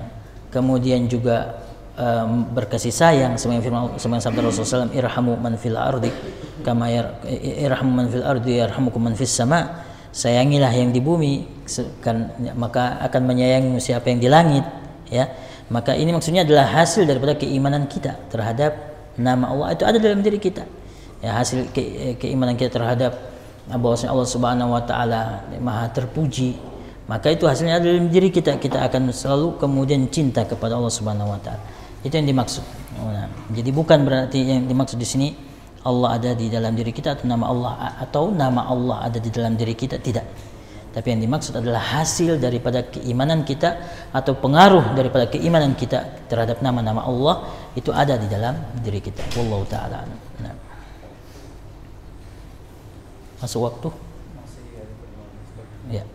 kemudian juga berkasih sayang, sebagaimana sabda Rasulullah SAW, irhamu man fil ardi kama irhamu man fil ardi yarhamukum man fis sama. Sayangilah yang di bumi, maka akan menyayangi siapa yang di langit. Ya, maka ini maksudnya adalah hasil daripada keimanan kita terhadap nama Allah, itu ada dalam diri kita. Ya, hasil keimanan kita terhadap bahwasanya Allah Subhanahu wa taala Maha terpuji, maka itu hasilnya ada dalam diri kita. Kita akan selalu kemudian cinta kepada Allah Subhanahu wa taala. Itu yang dimaksud. Nah, jadi bukan berarti yang dimaksud di sini Allah ada di dalam diri kita atau nama Allah ada di dalam diri kita, tidak. Tapi yang dimaksud adalah hasil daripada keimanan kita atau pengaruh daripada keimanan kita terhadap nama-nama Allah, itu ada di dalam diri kita. Wallahu taala. Nah. Masuk waktu? Ya.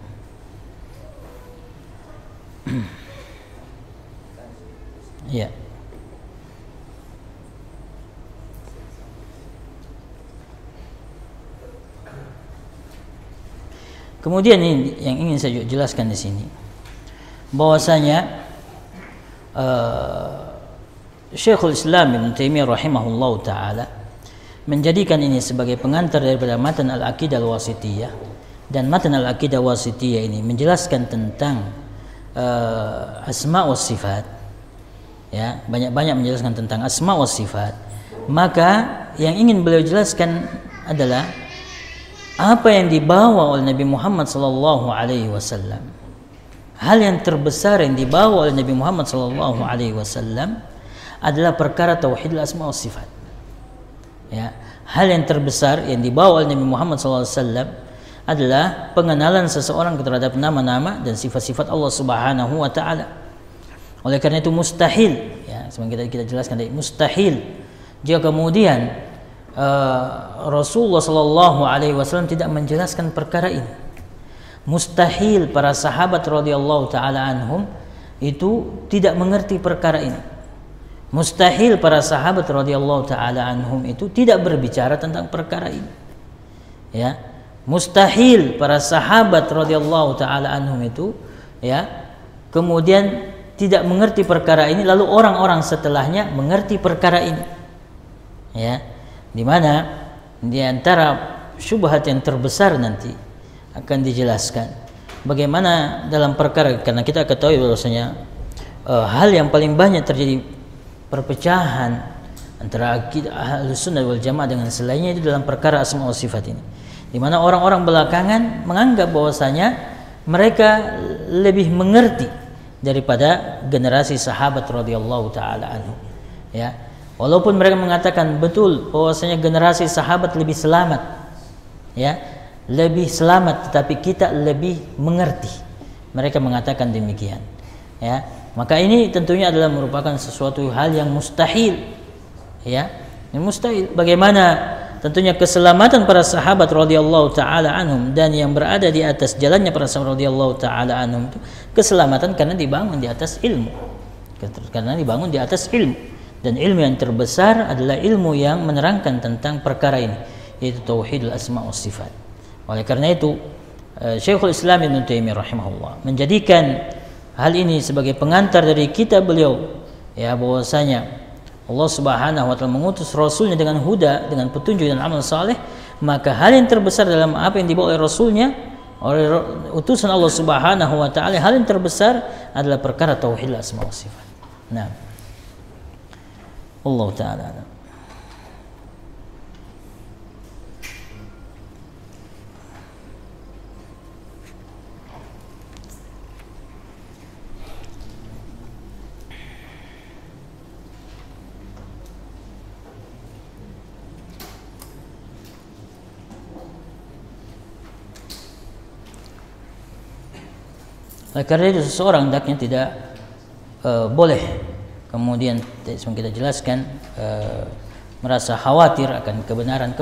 Ya. Kemudian ini yang ingin saya jelaskan di sini, bahwasanya Syekhul Islam Ibnu Taimiyah rahimahullahu taala menjadikan ini sebagai pengantar daripada matan al-aqidah al-wasithiyah, dan matan al-aqidah al-wasithiyah ini menjelaskan tentang asma wa sifat. Ya, banyak-banyak menjelaskan tentang asma wa sifat. Maka yang ingin beliau jelaskan adalah apa yang dibawa oleh Nabi Muhammad sallallahu alaihi wasallam. Hal yang terbesar yang dibawa oleh Nabi Muhammad sallallahu alaihi wasallam adalah perkara tauhidul asma wa sifat. Ya, hal yang terbesar yang dibawa oleh Nabi Muhammad sallallahu alaihi wasallam adalah pengenalan seseorang terhadap nama-nama dan sifat-sifat Allah Subhanahu wa taala. Oleh karena itu mustahil, ya, sebenarnya kita jelaskan tadi, mustahil jika kemudian Rasulullah sallallahu alaihi wasallam tidak menjelaskan perkara ini. Mustahil para sahabat radhiyallahu taala anhum itu tidak mengerti perkara ini. Mustahil para sahabat radhiyallahu taala anhum itu tidak berbicara tentang perkara ini. Ya, mustahil para sahabat radhiyallahu taala anhum itu, ya, kemudian tidak mengerti perkara ini lalu orang-orang setelahnya mengerti perkara ini. Ya, di mana di antara syubhat yang terbesar nanti akan dijelaskan bagaimana dalam perkara, karena kita ketahui bahwasanya hal yang paling banyak terjadi perpecahan antara akidah Ahlussunnah wal Jamaah dengan selainnya itu dalam perkara asma wa sifat ini, di mana orang-orang belakangan menganggap bahwasanya mereka lebih mengerti daripada generasi sahabat radhiyallahu taala anhu. Ya, walaupun mereka mengatakan betul bahwasanya generasi sahabat lebih selamat, ya, lebih selamat, tetapi kita lebih mengerti. Mereka mengatakan demikian. Ya, maka ini tentunya adalah merupakan sesuatu hal yang mustahil. Ya, yang mustahil. Bagaimana tentunya keselamatan para sahabat radhiyallahu taala anhum dan yang berada di atas jalannya para sahabat radhiyallahu taala anhum itu keselamatan karena dibangun di atas ilmu. Karena dibangun di atas ilmu. Dan ilmu yang terbesar adalah ilmu yang menerangkan tentang perkara ini, yaitu tauhidul asma wa sifat. Oleh karena itu Syekhul Islam Ibnu Taimiyah rahimahullah menjadikan hal ini sebagai pengantar dari kitab beliau, ya, bahwasanya Allah Subhanahu wa taala mengutus rasulnya dengan huda, dengan petunjuk dan amal saleh, maka hal yang terbesar dalam apa yang dibawa oleh rasulnya, oleh utusan Allah Subhanahu wa taala, hal yang terbesar adalah perkara tauhidul asma wa sifat. Nah, Allah taala. Karena itu seseorang hendaknya tidak boleh kemudian kita jelaskan merasa khawatir akan kebenaran.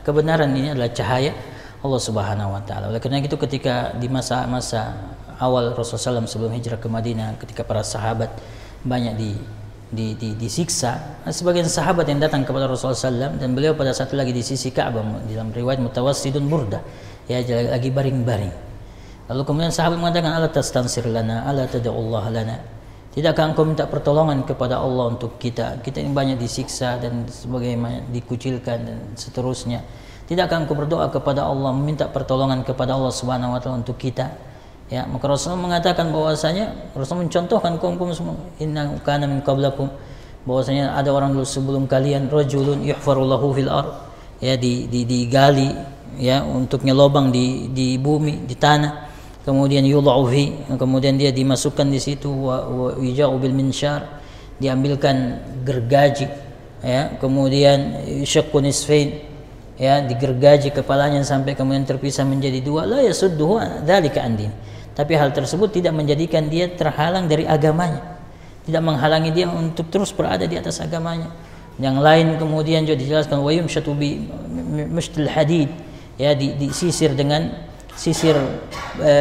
Kebenaran ini adalah cahaya Allah Subhanahu wa taala. Oleh karena itu ketika di masa-masa awal Rasulullah SAW sebelum hijrah ke Madinah, ketika para sahabat banyak disiksa, sebagian sahabat yang datang kepada Rasulullah SAW, dan beliau pada satu lagi di sisi Ka'bah, dalam riwayat mutawassidun burdah, ya lagi baring-baring. Lalu kemudian sahabat mengatakan, ala tastansir lana, ala tada'ullah lana, tidakkah engkau minta pertolongan kepada Allah untuk kita ini banyak disiksa dan sebagainya, dikucilkan dan seterusnya. Tidakkah engkau berdoa kepada Allah, meminta pertolongan kepada Allah Subhanahu wa taala untuk kita? Ya, maka Rasulullah mengatakan bahwasanya, Rasulullah mencontohkan kaum semua, inna kana min qablakum, bahwasanya ada orang dulu sebelum kalian, rajulun yuhfarullahu fil ard, ya digali ya untuknya lubang di bumi, di tanah, kemudian yudha'u fi, kemudian dia dimasukkan di situ, wa yuja'u bil minsyar, diambilkan gergaji, ya, kemudian syaqqu nisfain, ya, digergaji kepalanya sampai kemudian terpisah menjadi dua, la yasudduhu dzalika andin. Tapi hal tersebut tidak menjadikan dia terhalang dari agamanya, tidak menghalangi dia untuk terus berada di atas agamanya. Yang lain kemudian juga dijelaskan wa yumshatu bi mushtil hadid, ya, disisir dengan sisir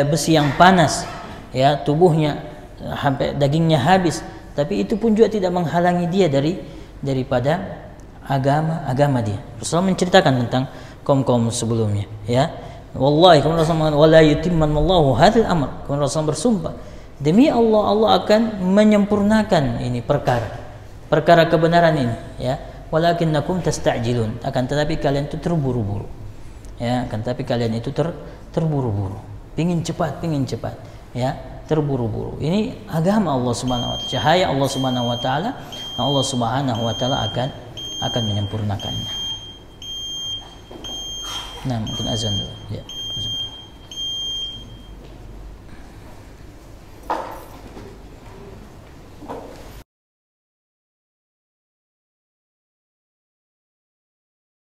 besi yang panas, ya, tubuhnya sampai dagingnya habis, tapi itu pun juga tidak menghalangi dia daripada agama dia. Rasulullah menceritakan tentang kaum sebelumnya, ya. Wallahi, kemudian Rasulullah mengatakan wala yutimmanallahu hadzal amr. Kemudian Rasulullah bersumpah, demi Allah akan menyempurnakan ini perkara kebenaran ini, ya. Walakinnakum tasta'jilun, akan tetapi kalian itu terburu-buru, ya, akan tetapi kalian itu terburu-buru, pingin cepat, ya, terburu-buru. Ini agama Allah Subhanahu wa taala, cahaya Allah Subhanahu wa taala, Allah Subhanahu wa taala akan menyempurnakannya. Nah, mungkin azan dulu, ya.